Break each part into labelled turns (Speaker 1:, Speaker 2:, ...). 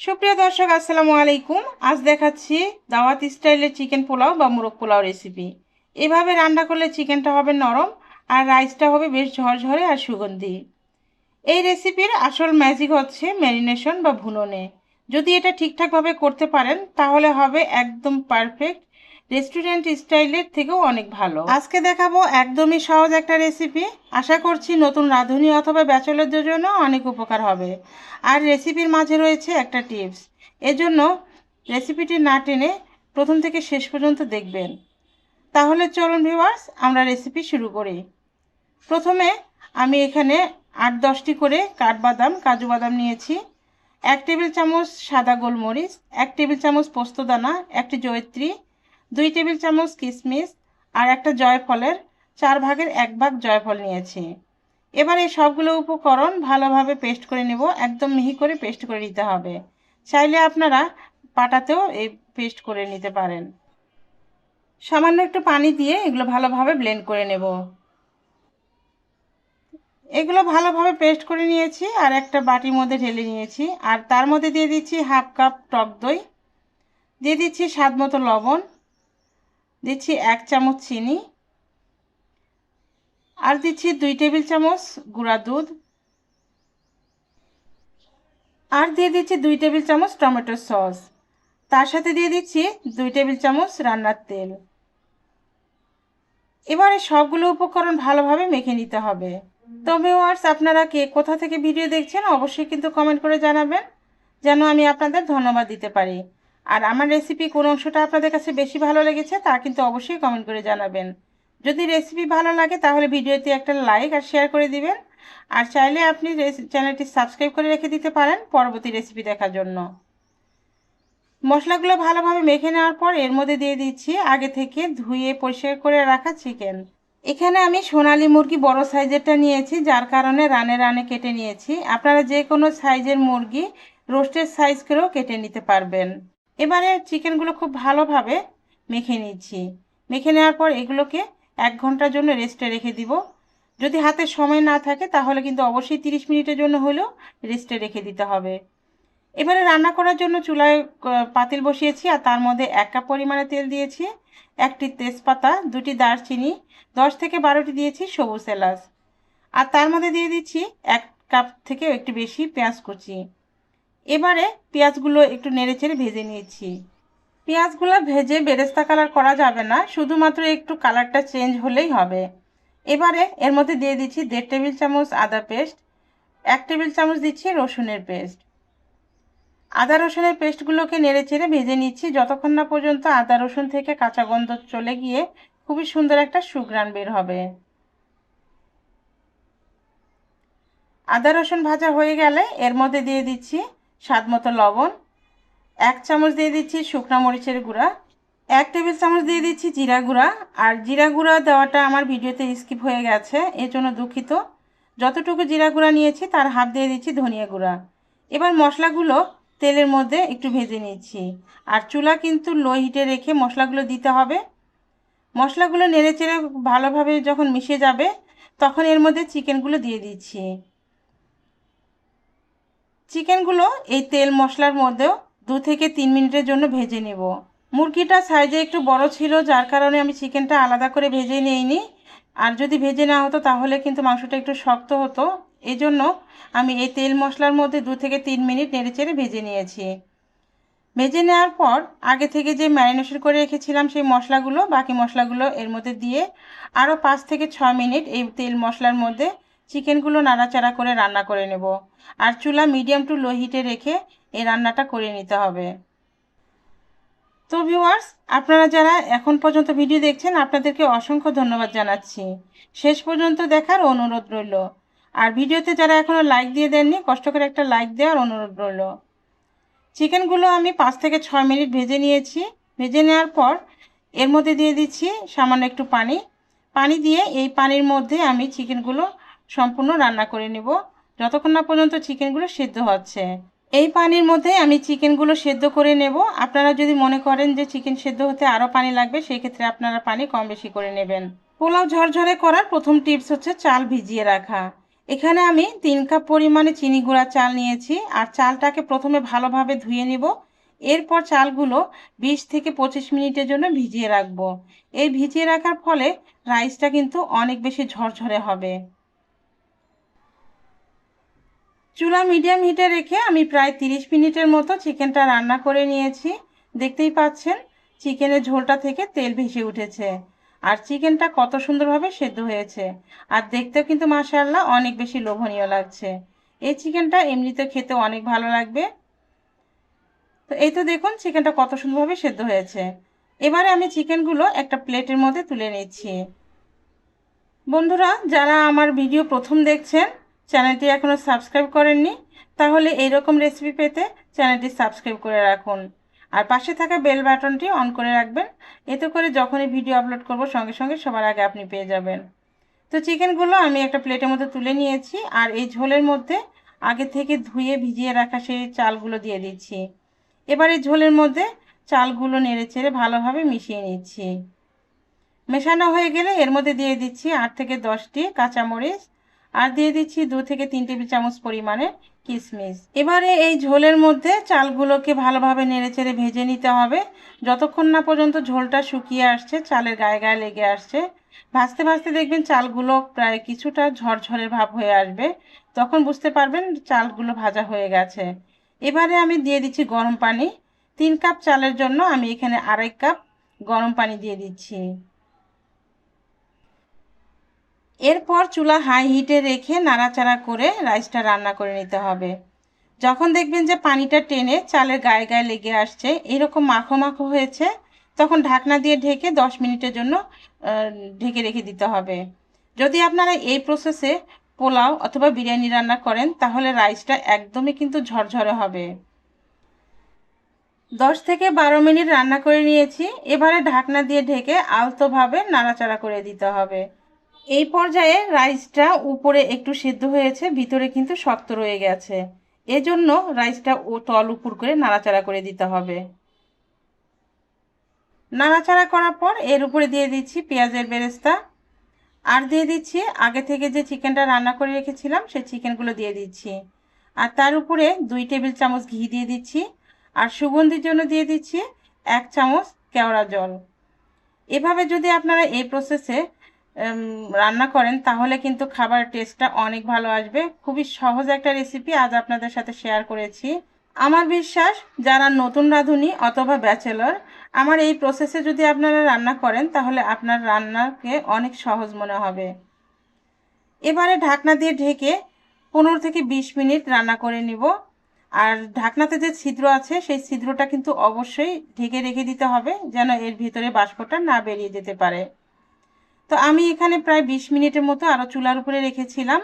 Speaker 1: সুপ্রিয় দর্শক আসসালামু আলাইকুম। আজ দেখাচ্ছি দাওয়াত স্টাইলের চিকেন পোলাও বা মোরগ পোলাও রেসিপি। এভাবে রান্না করলে চিকেনটা হবে নরম আর রাইসটা হবে বেশ ঝরঝরে আর সুগন্ধি। এই রেসিপির আসল ম্যাজিক হচ্ছে ম্যারিনেশন বা ভুননে। যদি এটা ঠিকঠাকভাবে করতে পারেন তাহলে হবে একদম পারফেক্ট, রেস্টুরেন্ট স্টাইলের থেকেও অনেক ভালো। আজকে দেখাবো একদমই সহজ একটা রেসিপি। আশা করছি নতুন রাঁধুনি অথবা ব্যাচেলরদের জন্য অনেক উপকার হবে। আর রেসিপির মাঝে রয়েছে একটা টিপস, এজন্য রেসিপিটি না টেনে প্রথম থেকে শেষ পর্যন্ত দেখবেন। তাহলে চলুন ভিউয়ার্স, আমরা রেসিপি শুরু করি। প্রথমে আমি এখানে 8-10টি করে কাঠবাদাম কাজু বাদাম নিয়েছি, 1 টেবিল চামচ সাদা গোলমরিচ, 1 টেবিল চামচ পোস্তদানা, একটি জয়িত্রী, 2 টেবিল চামচ কিশমিশ আর একটা জয়ফলের 1/4 জয়ফল নিয়েছি। এবার এই সবগুলো উপকরণ ভালোভাবে পেস্ট করে নেব, একদম মিহি করে পেস্ট করে নিতে হবে। চাইলে আপনারা পাটাতেও এই পেস্ট করে নিতে পারেন। সামান্য একটু পানি দিয়ে এগুলো ভালোভাবে ব্লেন্ড করে নেব। এগুলো ভালোভাবে পেস্ট করে নিয়েছি আর একটা বাটির মধ্যে ঢেলে নিয়েছি। আর তার মধ্যে দিয়ে দিচ্ছি 1/2 কাপ টক দই, দিয়ে দিচ্ছি স্বাদ মতো লবণ, দিচ্ছি 1 চামচ চিনি, আর দিচ্ছি 2 টেবিল চামচ গুঁড়া দুধ, আর দিয়ে দিচ্ছি 2 টেবিল চামচ টমেটো সস। তার সাথে দিয়ে দিচ্ছি 2 টেবিল চামচ রান্নার তেল। এবারে সবগুলো উপকরণ ভালোভাবে মেখে নিতে হবে। তো ভিউয়ার্স, আপনারা কে কোথা থেকে ভিডিও দেখছেন অবশ্যই কিন্তু কমেন্ট করে জানাবেন, যেন আমি আপনাদের ধন্যবাদ দিতে পারি। আর আমার রেসিপি কোন অংশটা আপনাদের কাছে বেশি ভালো লেগেছে তা কিন্তু অবশ্যই কমেন্ট করে জানাবেন। যদি রেসিপি ভালো লাগে তাহলে ভিডিওতে একটা লাইক আর শেয়ার করে দিবেন। আর চাইলে আপনি চ্যানেলটি সাবস্ক্রাইব করে রেখে দিতে পারেন পরবর্তী রেসিপি দেখার জন্য। মশলাগুলো ভালোভাবে মেখে নেওয়ার পর এর মধ্যে দিয়ে দিচ্ছি আগে থেকে ধুয়ে পরিষ্কার করে রাখা চিকেন। এখানে আমি সোনালী মুরগি বড় সাইজেরটা নিয়েছি, যার কারণে রানে রানে কেটে নিয়েছি। আপনারা যে কোনো সাইজের মুরগি রোস্টের সাইজ করেও কেটে নিতে পারবেন। এবারে চিকেনগুলো খুব ভালোভাবে মেখে নিচ্ছি। মেখে নেওয়ার পর এগুলোকে 1 ঘন্টার জন্য রেস্টে রেখে দিব। যদি হাতে সময় না থাকে তাহলে কিন্তু অবশ্যই 30 মিনিটের জন্য হলেও রেস্টে রেখে দিতে হবে। এবারে রান্না করার জন্য চুলায় পাতিল বসিয়েছি আর তার মধ্যে 1 কাপ পরিমাণে তেল দিয়েছি, একটি তেজপাতা, 2টি দারচিনি, 10 থেকে 12টি দিয়েছি সবুজ এলাচ, আর তার মধ্যে দিয়ে দিচ্ছি 1 কাপ থেকে একটু বেশি পেঁয়াজ কুচি। এবারে পেঁয়াজগুলো একটু নেড়েচেড়ে ভেজে নিয়েছি। পেঁয়াজগুলো ভেজে বেরেস্তা কালার করা যাবে না, শুধুমাত্র একটু কালারটা চেঞ্জ হলেই হবে। এবারে এর মধ্যে দিয়ে দিচ্ছি 1.5 টেবিল চামচ আদা পেস্ট, 1 টেবিল চামচ দিচ্ছি রসুনের পেস্ট। আদা রসুনের পেস্টগুলোকে নেড়েচেড়ে ভেজে নিচ্ছি যতক্ষণ না পর্যন্ত আদা রসুন থেকে কাঁচা গন্ধ চলে গিয়ে খুবই সুন্দর একটা সুঘ্রাণ বের হবে। আদা রসুন ভাজা হয়ে গেলে এর মধ্যে দিয়ে দিচ্ছি স্বাদ মতো লবণ, 1 চামচ দিয়ে দিচ্ছি শুকনো মরিচের গুঁড়া, 1 টেবিল চামচ দিয়ে দিচ্ছি জিরা গুঁড়া। আর জিরা গুঁড়া দেওয়াটা আমার ভিডিওতে স্কিপ হয়ে গেছে, এর জন্য দুঃখিত। যতটুকু জিরা গুঁড়া নিয়েছি তার হাফ দিয়ে দিচ্ছি ধনিয়া গুঁড়া। এবার মশলাগুলো তেলের মধ্যে একটু ভেজে নিচ্ছি। আর চুলা কিন্তু লো হিটে রেখে মশলাগুলো দিতে হবে। মশলাগুলো নেড়েচেড়ে ভালোভাবে যখন মিশে যাবে তখন এর মধ্যে চিকেনগুলো দিয়ে দিচ্ছি। চিকেনগুলো এই তেল মশলার মধ্যেও 2 থেকে 3 মিনিটের জন্য ভেজে নেব। মুরগিটা সাইজে একটু বড় ছিল, যার কারণে আমি চিকেনটা আলাদা করে ভেজে নিইনি। আর যদি ভেজে না হতো তাহলে কিন্তু মাংসটা একটু শক্ত হতো। এই জন্য আমি এই তেল মশলার মধ্যে 2 থেকে 3 মিনিট নেড়েচেড়ে ভেজে নিয়েছি। ভেজে নেওয়ার পর আগে থেকে যে ম্যারিনেশন করে রেখেছিলাম সেই মশলাগুলো, বাকি মশলাগুলো এর মধ্যে দিয়ে আরও 5 থেকে 6 মিনিট এই তেল মশলার মধ্যে চিকেনগুলো নাড়াচাড়া করে রান্না করে নেব। আর চুলা মিডিয়াম টু লো হিটে রেখে এই রান্নাটা করে নিতে হবে। তো ভিউয়ার্স, আপনারা যারা এখন পর্যন্ত ভিডিও দেখছেন আপনাদেরকে অসংখ্য ধন্যবাদ জানাচ্ছি। শেষ পর্যন্ত দেখার অনুরোধ রইল। আর ভিডিওতে যারা এখনও লাইক দিয়ে দেননি কষ্ট করে একটা লাইক দেওয়ার অনুরোধ রইল। চিকেনগুলো আমি 5 থেকে 6 মিনিট ভেজে নিয়েছি। ভেজে নেওয়ার পর এর মধ্যে দিয়ে দিচ্ছি সামান্য একটু পানি। পানি দিয়ে এই পানির মধ্যে আমি চিকেনগুলো সম্পূর্ণ রান্না করে নেব যতক্ষণ না পর্যন্ত চিকেনগুলো সেদ্ধ হচ্ছে। এই পানির মধ্যে আমি চিকেনগুলো সেদ্ধ করে নেব। আপনারা যদি মনে করেন যে চিকেন সেদ্ধ হতে আরও পানি লাগবে সেই ক্ষেত্রে আপনারা পানি কম বেশি করে নেবেন। পোলাও ঝরঝরে করার প্রথম টিপস হচ্ছে চাল ভিজিয়ে রাখা। এখানে আমি 3 কাপ পরিমাণে চিনি গুঁড়া চাল নিয়েছি আর চালটাকে প্রথমে ভালোভাবে ধুয়ে নিব। এরপর চালগুলো 20 থেকে 25 মিনিটের জন্য ভিজিয়ে রাখবো। এই ভিজিয়ে রাখার ফলে রাইসটা কিন্তু অনেক বেশি ঝরঝরে হবে। চুলা মিডিয়াম হিটে রেখে আমি প্রায় 30 মিনিটের মতো চিকেনটা রান্না করে নিয়েছি। দেখতেই পাচ্ছেন চিকেনের ঝোলটা থেকে তেল ভেসে উঠেছে আর চিকেনটা কত সুন্দরভাবে সেদ্ধ হয়েছে আর দেখতেও কিন্তু মাশাআল্লাহ অনেক বেশি লোভনীয় লাগছে। এই চিকেনটা এমনিতে খেতে অনেক ভালো লাগবে। তো এই তো দেখুন চিকেনটা কত সুন্দরভাবে সেদ্ধ হয়েছে। এবারে আমি চিকেনগুলো একটা প্লেটের মধ্যে তুলে নিচ্ছি। বন্ধুরা, যারা আমার ভিডিও প্রথম দেখছেন, চ্যানেলটি এখনও সাবস্ক্রাইব করেননি, তাহলে এইরকম রেসিপি পেতে চ্যানেলটি সাবস্ক্রাইব করে রাখুন আর পাশে থাকা বেল বাটনটি অন করে রাখবেন। এতে করে যখনই ভিডিও আপলোড করব সঙ্গে সঙ্গে সবার আগে আপনি পেয়ে যাবেন। তো চিকেনগুলো আমি একটা প্লেটের মধ্যে তুলে নিয়েছি আর এই ঝোলের মধ্যে আগে থেকে ধুয়ে ভিজিয়ে রাখা সেই চালগুলো দিয়ে দিচ্ছি। এবার এই ঝোলের মধ্যে চালগুলো নেড়েচেড়ে ভালোভাবে মিশিয়ে নিচ্ছি। মেশানো হয়ে গেলে এর মধ্যে দিয়ে দিচ্ছি 8 থেকে 10টি কাঁচামরিচ আর দিয়ে দিচ্ছি 2 থেকে 3 টেবিল চামচ পরিমাণে কিশমিশ। এবারে এই ঝোলের মধ্যে চালগুলোকে ভালোভাবে নেড়েচেড়ে ভেজে নিতে হবে যতক্ষণ না পর্যন্ত ঝোলটা শুকিয়ে আসছে, চালের গায়ে গায়ে লেগে আসছে। ভাজতে ভাজতে দেখবেন চালগুলো প্রায় কিছুটা ঝরঝরে ভাব হয়ে আসবে, তখন বুঝতে পারবেন চালগুলো ভাজা হয়ে গেছে। এবারে আমি দিয়ে দিচ্ছি গরম পানি। 3 কাপ চালের জন্য আমি এখানে 2.5 কাপ গরম পানি দিয়ে দিচ্ছি। এরপর চুলা হাই হিটে রেখে নাড়াচাড়া করে রাইসটা রান্না করে নিতে হবে। যখন দেখবেন যে পানিটা টেনে চালের গায়ে গায়ে লেগে আসছে, এরকম মাখো মাখো হয়েছে, তখন ঢাকনা দিয়ে ঢেকে 10 মিনিটের জন্য ঢেকে রেখে দিতে হবে। যদি আপনারা এই প্রসেসে পোলাও অথবা বিরিয়ানি রান্না করেন তাহলে রাইসটা একদমই কিন্তু ঝরঝরে হবে। 10 থেকে 12 মিনিট রান্না করে নিয়েছি। এবারে ঢাকনা দিয়ে ঢেকে আলতোভাবে নাড়াচাড়া করে দিতে হবে। এই পর্যায়ে রাইসটা উপরে একটু সিদ্ধ হয়েছে, ভিতরে কিন্তু শক্ত রয়ে গেছে। এজন্য রাইসটা তল উপর করে নাড়াচাড়া করে দিতে হবে। নাড়াচাড়া করার পর এর উপরে দিয়ে দিচ্ছি পেঁয়াজের বেরেস্তা আর দিয়ে দিচ্ছি আগে থেকে যে চিকেনটা রান্না করে রেখেছিলাম সেই চিকেনগুলো দিয়ে দিচ্ছি আর তার উপরে 2 টেবিল চামচ ঘি দিয়ে দিচ্ছি আর সুগন্ধির জন্য দিয়ে দিচ্ছি 1 চামচ কেওড়া জল। এভাবে যদি আপনারা এই প্রসেসে রান্না করেন তাহলে কিন্তু খাবারের টেস্টটা অনেক ভালো আসবে। খুবই সহজ একটা রেসিপি আজ আপনাদের সাথে শেয়ার করেছি। আমার বিশ্বাস যারা নতুন রাঁধুনি অথবা ব্যাচেলর, আমার এই প্রসেসে যদি আপনারা রান্না করেন তাহলে আপনার রান্নাকে অনেক সহজ মনে হবে। এবারে ঢাকনা দিয়ে ঢেকে 15 থেকে 20 মিনিট রান্না করে নিব। আর ঢাকনাতে যে ছিদ্র আছে সেই ছিদ্রটা কিন্তু অবশ্যই ঢেকে রেখে দিতে হবে যেন এর ভিতরে বাষ্পটা না বেরিয়ে যেতে পারে। তো আমি এখানে প্রায় 20 মিনিটের মতো আরও চুলার উপরে রেখেছিলাম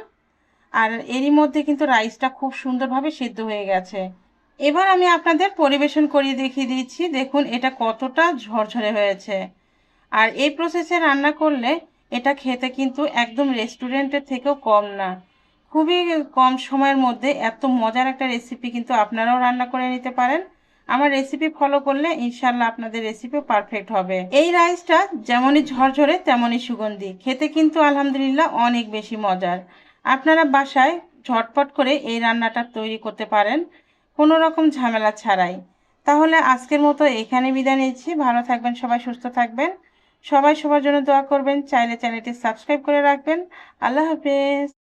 Speaker 1: আর এরই মধ্যে কিন্তু রাইসটা খুব সুন্দরভাবে সিদ্ধ হয়ে গেছে। এবার আমি আপনাদের পরিবেশন করিয়ে দেখিয়ে দিচ্ছি, দেখুন এটা কতটা ঝরঝরে হয়েছে। আর এই প্রসেসে রান্না করলে এটা খেতে কিন্তু একদম রেস্টুরেন্টের থেকেও কম না। খুবই কম সময়ের মধ্যে এত মজার একটা রেসিপি কিন্তু আপনারাও রান্না করে নিতে পারেন। আমার রেসিপি ফলো করলে ইনশাল্লাহ আপনাদের রেসিপিও পারফেক্ট হবে। এই রাইসটা যেমনই ঝরঝরে তেমনই সুগন্ধি, খেতে কিন্তু আলহামদুলিল্লাহ অনেক বেশি মজার। আপনারা বাসায় ঝটপট করে এই রান্নাটা তৈরি করতে পারেন কোনো রকম ঝামেলা ছাড়াই। তাহলে আজকের মতো এখানে বিদায় নিচ্ছি। ভালো থাকবেন সবাই, সুস্থ থাকবেন সবাই, সবার জন্য দোয়া করবেন, চাইলে চ্যানেলটি সাবস্ক্রাইব করে রাখবেন। আল্লাহ হাফেজ।